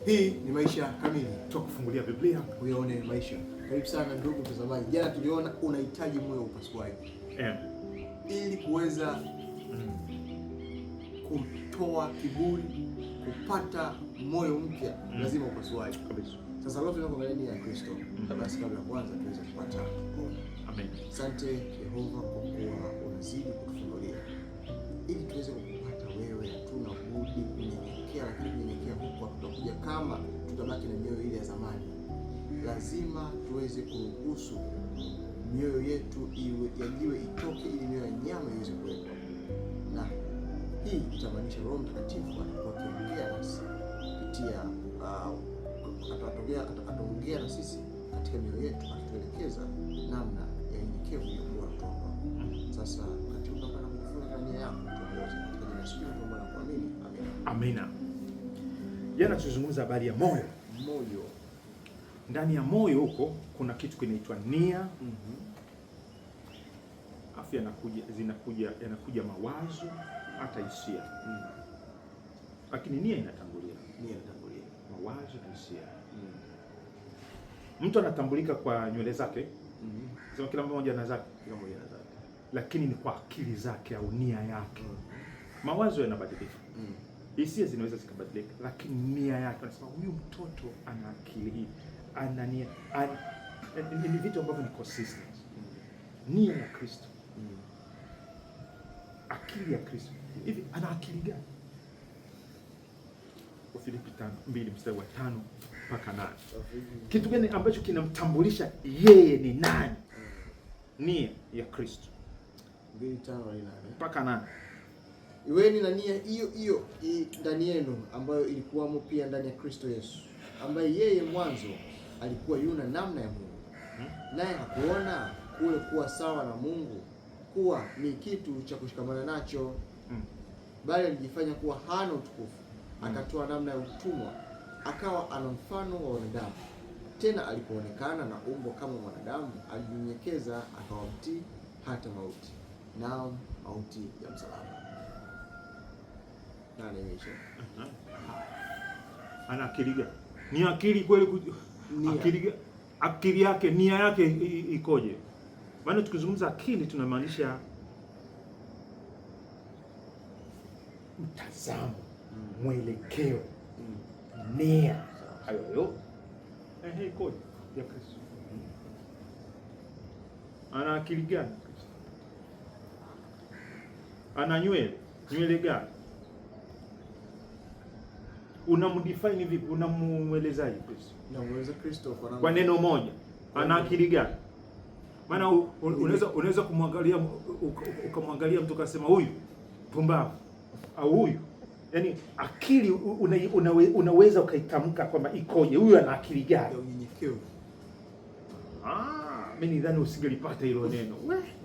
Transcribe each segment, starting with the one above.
Hii ni Maisha Kamili, tutakufungulia Biblia uyaone maisha. Karibu sana ndugu mtazamaji. Jana tuliona unahitaji moyo upasuaji. Ili kuweza kutoa kiburi, kupata moyo mpya, lazima upasuaji. Sasa leo tunaangalia nia ya Kristo. Basi kabla ya kwanza tuweze kupata ombi. Amen. Asante Yehova kwa kuwa unazidi kutufungulia ili tuweze kupata wewe. Hatuna budi kunyenyekea, lakini kunyenyekea huko tutakuja kama tutabaki na mioyo ile ya zamani. Lazima tuweze kuruhusu mioyo yetu yajiwe itoke, ili mioyo ya nyama iweze kuwekwa, na hii itamaanisha Roho Mtakatifu atakuwa akiongea nasi kupitia ataongea na sisi katika mioyo yetu, atatuelekeza namna ya unyenyekevu iliyokuwa kutoka. Sasa katika kupata kufunga nia yako, tuongoze katika jina la Yesu tunaomba na kuamini. Amina. Jana tulizungumza habari ya moyo. Moyo. Ndani ya moyo huko kuna kitu kinaitwa nia. Afu yanakuja mawazo, hata hisia. Lakini nia inatangulia. Mawazo na hisia. Mtu anatambulika kwa nywele zake. Sema kila mmoja ana zake. Lakini ni kwa akili zake au nia yake. Mawazo yanabadilika. Hisia zinaweza zikabadilika, lakini nia yake, anasema huyu mtoto ana akili hii, ana nia, ni vitu ambavyo ni consistent. Nia ya Kristo, akili ya Kristo. Hivi ana akili gani? Wafilipi 2 mstari wa 5 mpaka 8. Kitu gani ambacho kinamtambulisha yeye ni nani? Nia ya Kristo 2:5 mpaka 8. Iweni na nia hiyo hiyo ndani yenu ambayo ilikuwamo pia ndani ya Kristo Yesu, ambaye yeye mwanzo alikuwa yuna namna ya Mungu, naye hakuona kule kuwa sawa na Mungu kuwa ni kitu cha kushikamana nacho, bali alijifanya kuwa hana utukufu, akatoa namna ya utumwa, akawa ana mfano wa wanadamu. Tena alipoonekana na umbo kama mwanadamu, alinyenyekeza akawa mtii hata mauti, naam, mauti ya msalaba. Ana akili gani? Ni akili kweli? Akili yake, nia yake ikoje? Maana tukizungumza akili tunamaanisha mtazamo, mwelekeo, nia. Hayo ikoje ya Kristo? Ana akili gani? Ana nywele gani? Unamdefine vipi? Unamuelezaje Kristo? Unamweleza Kristo kwa neno moja. Ana akili gani? Maana unaweza kumwangalia ukamwangalia mtu ukasema huyu pumbavu au huyu. Yaani akili unaweza ukaitamka kwamba ikoje? Huyu ana akili gani? Ya unyenyekevu. Mimi nidhani usingelipata hilo neno.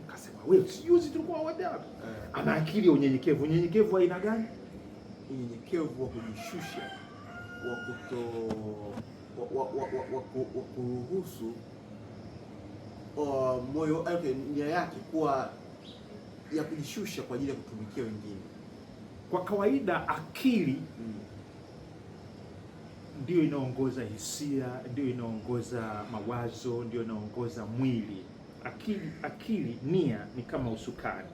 Nikasema wewe sijuzi tulikuwa wadau. Ana akili ya unyenyekevu. Unyenyekevu aina gani? Unyenyekevu wa kujishusha, wa kuruhusu moyo wake, nia yake kuwa ya kujishusha kwa ajili ya kutumikia wengine. Kwa kawaida akili ndio inaongoza hisia, ndio inaongoza mawazo, ndio inaongoza mwili. Akili, nia ni kama usukani.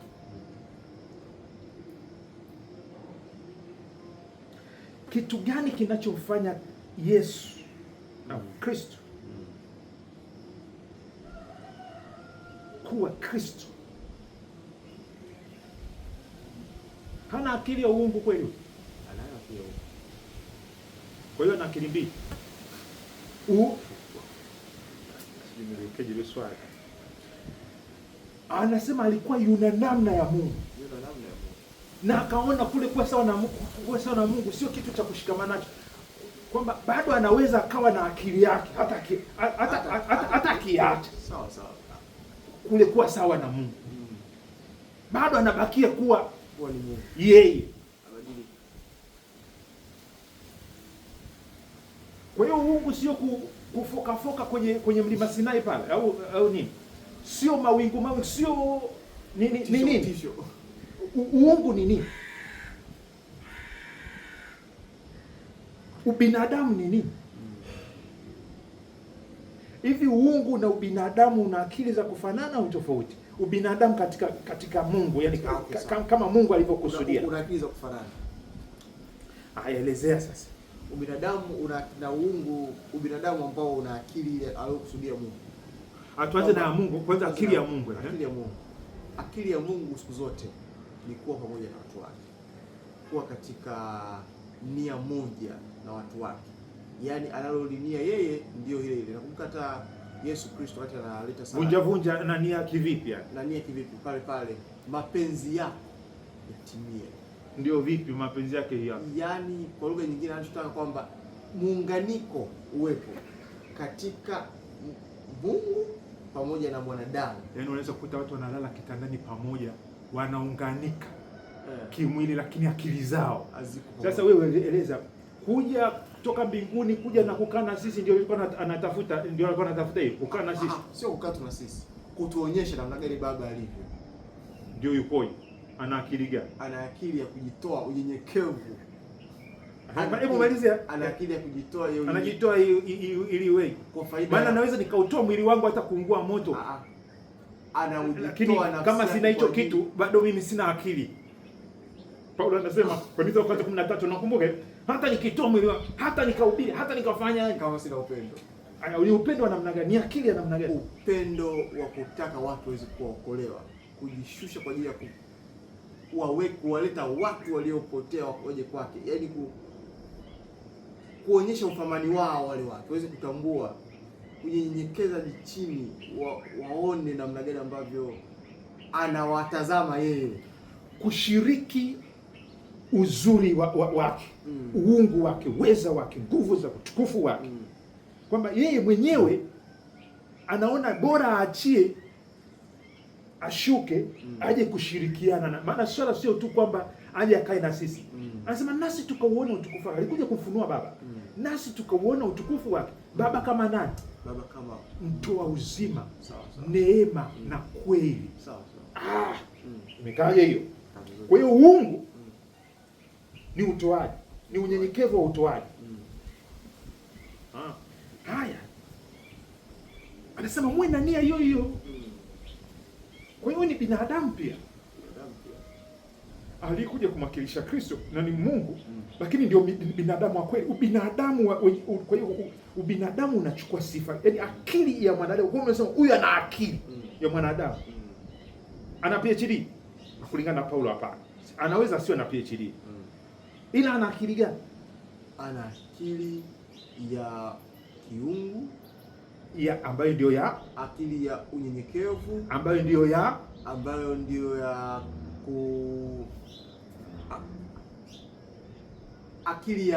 Kitu gani kinachomfanya Yesu na Kristo kuwa Kristo? Hana akili ya uungu kweli? Anayo akili ya uungu. Kwa hiyo ana akili mbili. Nimekeje swali. Anasema alikuwa yuna namna ya Mungu. Na akaona kule kuwa sawa na Mungu sio kitu cha kushikamana nacho, kwamba bado anaweza akawa na akili yake hata akiacha sawa kule kuwa sawa na Mungu, bado anabakia kuwa ni Mungu yeye. Kwa hiyo uungu sio kufoka kwenye mlima Sinai pale au nini, sio mawingu, sio nini. Uungu ni nini? ubinadamu ni nini? Hivi uungu na ubinadamu una akili za kufanana au tofauti? Ubinadamu katika Mungu, yani kama Mungu alivyokusudia. Una akili za kufanana. Elezea sasa. Ubinadamu na uungu, ubinadamu ambao una akili ile aliyokusudia Mungu. Tuanze na Mungu kwanza, akili ya Mungu. Akili ya Mungu. Akili ya Mungu siku zote ni kuwa pamoja na watu wake. Kuwa katika nia moja na watu wake. Yaani analolinia yeye ndio ile ile. Nakumbuka hata Yesu Kristo wakati analeta sala. Vunja na nia kivipi yani? Na nia kivipi? Pale mapenzi yako yatimie. Ndio vipi mapenzi yake hiyo? Yaani kwa lugha nyingine anachotaka kwamba muunganiko uwepo katika Mungu pamoja na mwanadamu. Yaani unaweza kukuta watu wanalala kitandani pamoja, wanaunganika kimwili, lakini akili zao haziko. Sasa wewe eleza, kuja kutoka mbinguni kuja na kukaa na sisi ndio alikuwa anatafuta, hiyo kukaa na sisi. Sio kukaa tu na sisi, kutuonyesha namna gani Baba alivyo. Ndio yukoje? Ana akili gani? Ana akili ya kujitoa, unyenyekevu. Hebu malizia. Ana akili ya kujitoa yeye. Anajitoa ili wewe kwa faida. Maana naweza nikautoa mwili wangu hata kuungua moto. Anaujitoa na kama sina hicho kitu bado mimi sina akili. Paulo anasema Korintho 13, nakumbuka, hata nikitoa mwili wangu, hata nikahubiri, hata nikafanya kama sina upendo. Ule upendo wa namna gani? Ni akili ya namna gani? Upendo wa kutaka watu waweze kuokolewa, kujishusha kwa ajili ya kuwaleta watu waliopotea waje kwake. Yaani kuonyesha uthamani wao wale watu, waweze kutambua, kunyenyekeza chini, waone namna gani ambavyo anawatazama yeye, kushiriki uzuri wake, uungu wake, uweza wake, nguvu za utukufu wake, kwamba yeye mwenyewe anaona bora aachie, ashuke, aje kushirikiana na, maana swala sio tu kwamba aje akae na sisi. Anasema nasi tukauona utukufu wake. Alikuja kufunua Baba. Nasi tukauona utukufu wake. Baba kama nani? Baba kama mtoa uzima, sawa. Neema na kweli. Sawa. Umekaaje hiyo? Kwa hiyo uungu ni utoaji, ni unyenyekevu wa utoaji. Haya. Anasema muwe na nia hiyo hiyo. Kwa hiyo ni binadamu pia. Alikuja kumwakilisha Kristo na ni Mungu, lakini ndio binadamu wa kweli. Ubinadamu kwa hiyo ubinadamu unachukua sifa, yaani akili ya mwanadamu. Kwa hiyo huyu ana akili ya mwanadamu. Ana PhD kulingana na Paulo hapa. Anaweza sio na PhD. Ila ana akili gani? Ana akili ya kiungu, ya ambayo ndio ya akili ya unyenyekevu, ambayo ndio ya akili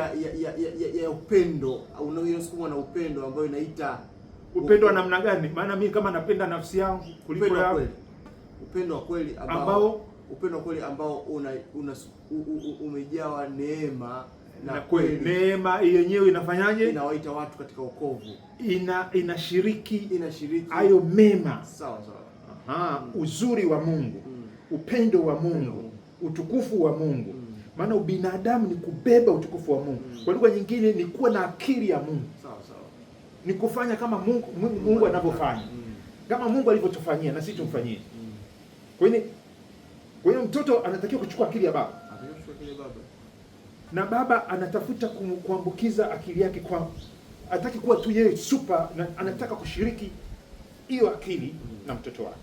ya upendo, unaosukumwa na upendo, ambayo inaita upendo wa namna gani? Maana mimi kama napenda nafsi yangu kuliko yako, upendo wa kweli ambao umejawa neema na kweli. Neema yenyewe inafanyaje? Inawaita watu katika wokovu. Inashiriki hayo mema. Sawa. Uzuri wa Mungu, upendo wa Mungu, utukufu wa Mungu. Maana ubinadamu ni kubeba utukufu wa Mungu. Kwa lugha nyingine ni kuwa na akili ya Mungu. Sawa. Ni kufanya kama Mungu anavyofanya. Kama Mungu alivyotufanyia na sisi tumfanyie. Kwa hiyo mtoto anatakiwa kuchukua akili ya baba. Na baba anatafuta kuambukiza akili yake kwa, hataki kuwa tu yeye super, na anataka kushiriki hiyo akili na mtoto wake.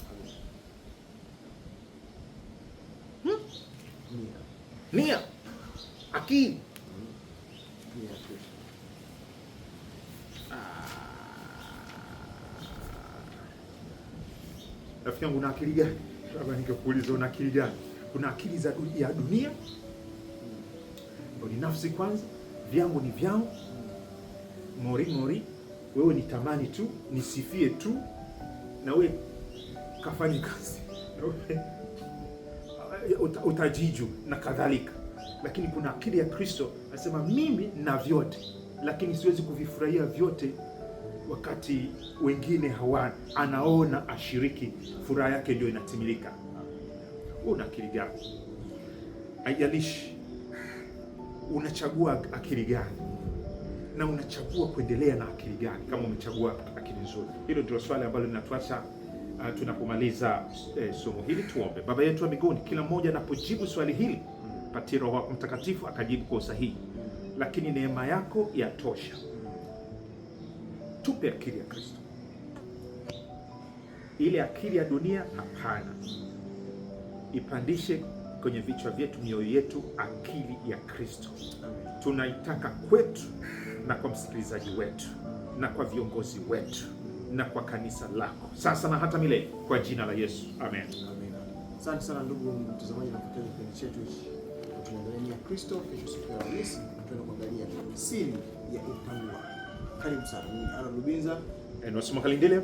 Nia. Akili. Rafiki yangu, una akili gani? Baba, ningekuuliza una akili gani? Kuna akili ya dunia. Ni nafsi kwanza, vyangu ni vyangu, mori, wewe ni tamani tu, nisifie tu, na wewe kafanye kazi, utajiju na kadhalika. Lakini kuna akili ya Kristo, anasema mimi na vyote, lakini siwezi kuvifurahia vyote wakati wengine hawana. Anaona ashiriki, furaha yake ndio inatimilika. Una akili gani? Haijalishi unachagua akili gani. na unachagua kuendelea na akili gani kama umechagua akili nzuri? Hilo ndio swali ambalo linatuacha tunapomaliza somo hili. Tuombe. Baba yetu wa mbinguni, kila mmoja anapojibu swali hili, patia Roho wako Mtakatifu akajibu kwa usahihi, lakini neema yako yatosha. Tupe akili ya Kristo. Ile akili ya dunia hapana. Ipandishe kwenye vichwa vyetu, mioyo yetu, akili ya Kristo. Tunaitaka kwetu na kwa msikilizaji wetu na kwa viongozi wetu na kwa kanisa lako sasa na hata milele, kwa jina la Yesu, amen. Amen. Asante sana ndugu mtazamaji na mfuatiliaji kipindi chetu hiki. Tunaendelea na Kristo. Kesho siku ya Alhamisi tutaenda kuangalia siri ya utaua. Karibu sana. Mimi Aaron Rubinza, Enos Makalindile.